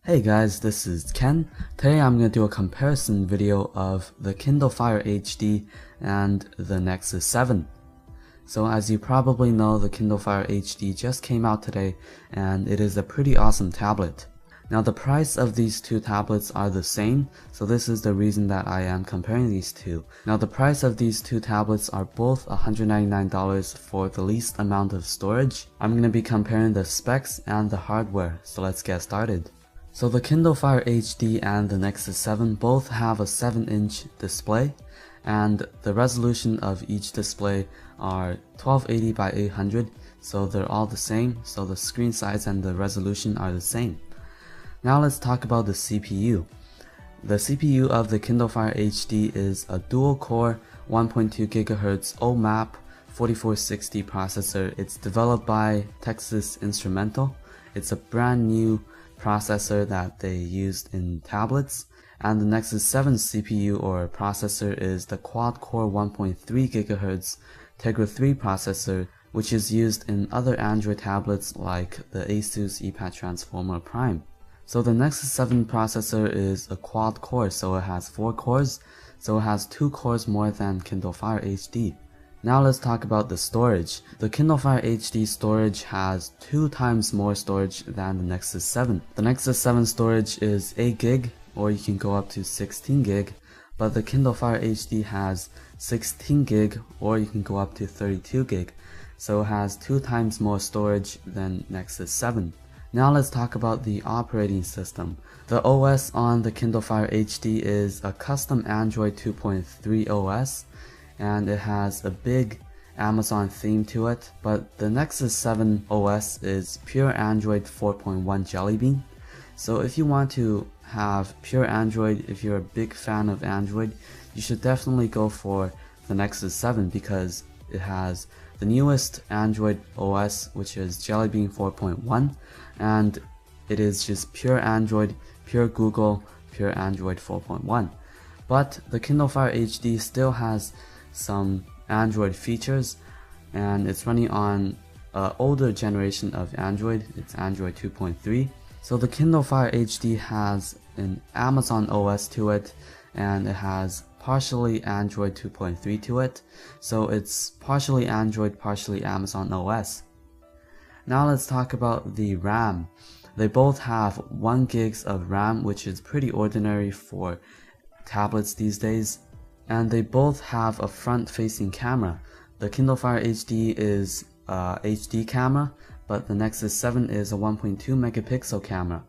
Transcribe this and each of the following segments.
Hey guys, this is Ken. Today I'm going to do a comparison video of the Kindle Fire HD and the Nexus 7. So as you probably know, the Kindle Fire HD just came out today and it is a pretty awesome tablet. Now the price of these two tablets are the same, so this is the reason that I am comparing these two. Now the price of these two tablets are both $199 for the least amount of storage. I'm going to be comparing the specs and the hardware, so let's get started. So the Kindle Fire HD and the Nexus 7 both have a 7-inch display, and the resolution of each display are 1280 by 800, so they're all the same, so the screen size and the resolution are the same. Now let's talk about the CPU. The CPU of the Kindle Fire HD is a dual-core 1.2 GHz OMAP 4460 processor. It's developed by Texas Instrumental. It's a brand new processor that they used in tablets, and the Nexus 7 CPU or processor is the quad-core 1.3 GHz Tegra 3 processor, which is used in other Android tablets like the Asus ePad Transformer Prime. So the Nexus 7 processor is a quad-core, so it has 4 cores, so it has 2 cores more than Kindle Fire HD. Now let's talk about the storage. The Kindle Fire HD storage has 2 times more storage than the Nexus 7. The Nexus 7 storage is 8 GB, or you can go up to 16 GB, but the Kindle Fire HD has 16 GB, or you can go up to 32 GB, so it has 2 times more storage than Nexus 7. Now let's talk about the operating system. The OS on the Kindle Fire HD is a custom Android 2.3 OS, and it has a big Amazon theme to it, but the Nexus 7 OS is pure Android 4.1 Jelly Bean. So if you want to have pure Android, if you're a big fan of Android, you should definitely go for the Nexus 7 because it has the newest Android OS, which is Jelly Bean 4.1, and it is just pure Android, pure Google, pure Android 4.1. But the Kindle Fire HD still has some Android features, and it's running on an older generation of Android. It's Android 2.3. So the Kindle Fire HD has an Amazon OS to it, and it has partially Android 2.3 to it, so it's partially Android, partially Amazon OS. Now let's talk about the RAM. They both have 1 GB of RAM, which is pretty ordinary for tablets these days, and they both have a front-facing camera. The Kindle Fire HD is a HD camera, but the Nexus 7 is a 1.2 megapixel camera.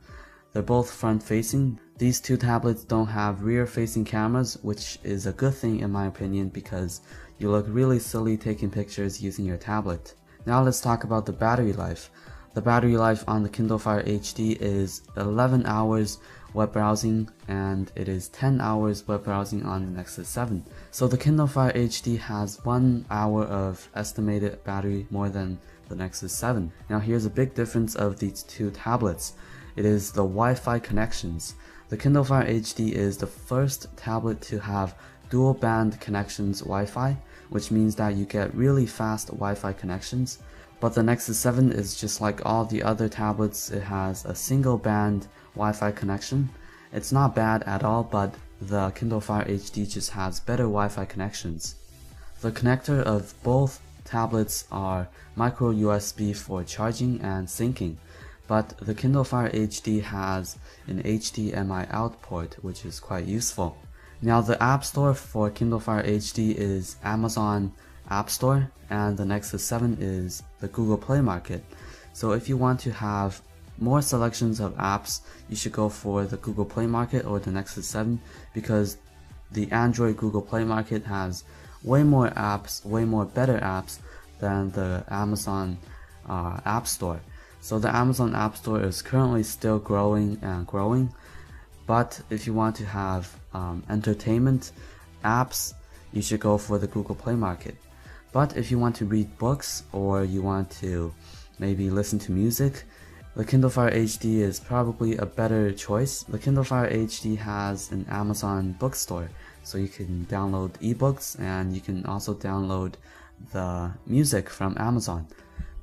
They're both front-facing. These two tablets don't have rear-facing cameras, which is a good thing in my opinion because you look really silly taking pictures using your tablet. Now let's talk about the battery life. The battery life on the Kindle Fire HD is 11 hours web browsing, and it is 10 hours web browsing on the Nexus 7. So the Kindle Fire HD has 1 hour of estimated battery more than the Nexus 7. Now here's a big difference of these two tablets. It is the Wi-Fi connections. The Kindle Fire HD is the first tablet to have dual band connections Wi-Fi, which means that you get really fast Wi-Fi connections. But the Nexus 7 is just like all the other tablets. It has a single band Wi-Fi connection. It's not bad at all, but the Kindle Fire HD just has better Wi-Fi connections. The connector of both tablets are micro USB for charging and syncing, but the Kindle Fire HD has an HDMI out port, which is quite useful. Now the App Store for Kindle Fire HD is Amazon App Store, and the Nexus 7 is the Google Play Market. So if you want to have more selections of apps, you should go for the Google Play Market or the Nexus 7 because the Android Google Play Market has way more apps, way more better apps than the Amazon App Store. So the Amazon App Store is currently still growing and growing, but if you want to have entertainment apps, you should go for the Google Play Market. But if you want to read books or you want to maybe listen to music, the Kindle Fire HD is probably a better choice. The Kindle Fire HD has an Amazon bookstore, so you can download ebooks and you can also download the music from Amazon.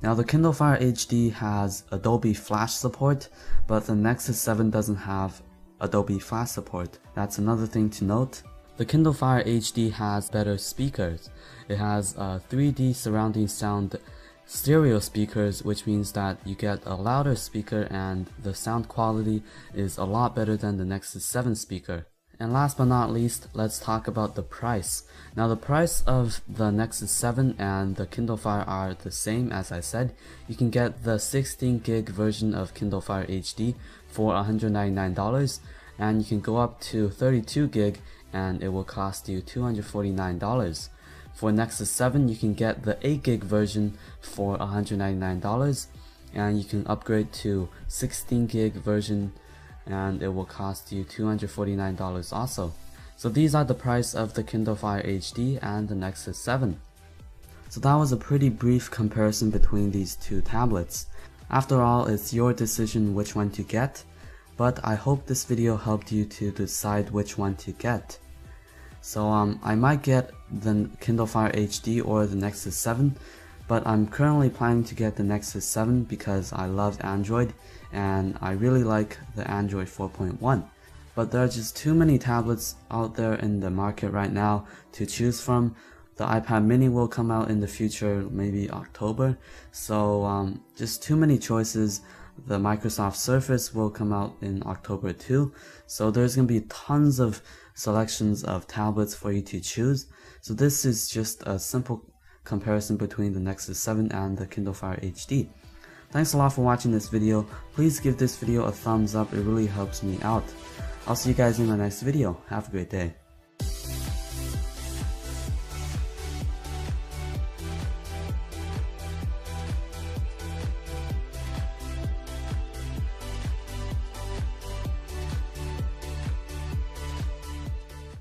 Now the Kindle Fire HD has Adobe Flash support, but the Nexus 7 doesn't have Adobe Flash support. That's another thing to note. The Kindle Fire HD has better speakers. It has 3D surrounding sound stereo speakers, which means that you get a louder speaker and the sound quality is a lot better than the Nexus 7 speaker. And last but not least, let's talk about the price. Now the price of the Nexus 7 and the Kindle Fire are the same as I said. You can get the 16 gig version of Kindle Fire HD for $199, and you can go up to 32 gig and it will cost you $249. For Nexus 7 you can get the 8 gig version for $199, and you can upgrade to 16 gig version and it will cost you $249 also. So these are the price of the Kindle Fire HD and the Nexus 7. So that was a pretty brief comparison between these two tablets. After all, it's your decision which one to get, but I hope this video helped you to decide which one to get. So I might get the Kindle Fire HD or the Nexus 7, but I'm currently planning to get the Nexus 7 because I love Android and I really like the Android 4.1. But there are just too many tablets out there in the market right now to choose from. The iPad mini will come out in the future, maybe October, so just too many choices. The Microsoft Surface will come out in October too, so there's going to be tons of selections of tablets for you to choose. So this is just a simple comparison between the Nexus 7 and the Kindle Fire HD. Thanks a lot for watching this video. Please give this video a thumbs up, it really helps me out. I'll see you guys in my next video. Have a great day.